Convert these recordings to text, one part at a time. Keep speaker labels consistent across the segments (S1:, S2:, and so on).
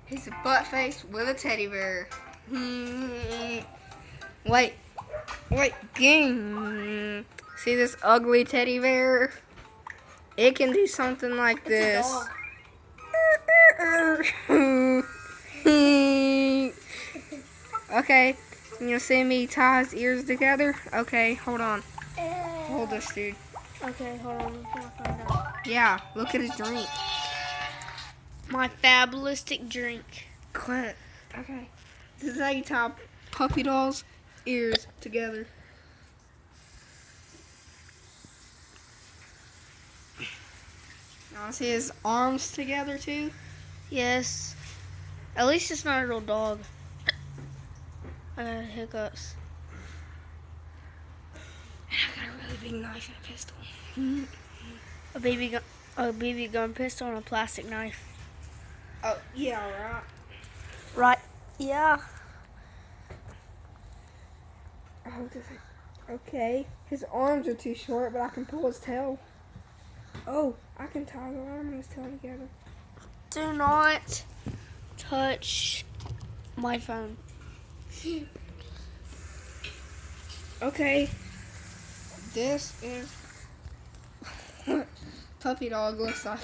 S1: He's a butt face with a teddy bear. Wait, gang. See this ugly teddy bear? It can do something like this. Okay, you see me tie his ears together? Okay, hold on. Hold this, dude.
S2: Okay, hold on. I'm gonna find out.
S1: Yeah, look at his drink.
S2: My fabulistic drink.
S1: Clint. Okay. This is how you tie puppy doll's ears together. You want to see his arms together too?
S2: Yes. At least it's not a real dog. I got hiccups.
S1: And I got a really big knife and a pistol.
S2: A BB gun pistol and a plastic knife.
S1: Oh, yeah, right.
S2: Right. Yeah.
S1: Okay. His arms are too short, but I can pull his tail. Oh, I can tie the arm and his tail together.
S2: Do not touch my phone.
S1: Okay. This is puppy dog looks like.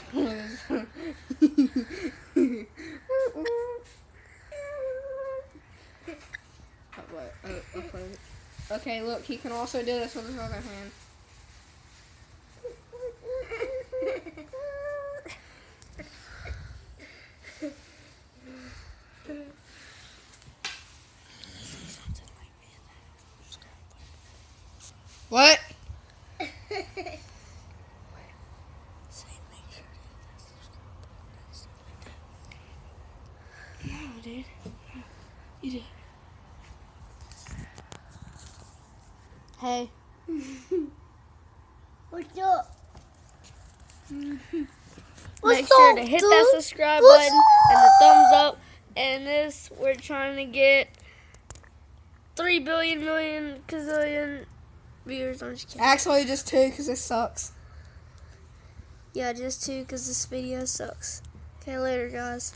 S1: Okay, look, he can also do this with his other hand. What? No, dude. You did.
S2: Hey.
S3: What's up?
S2: Make sure to hit that subscribe button and the thumbs up. And this, we're trying to get 3 billion million gazillion viewers. I'm just kidding.
S1: Actually, just 2 because it sucks.
S2: Yeah, just 2 because this video sucks. Okay, later, guys.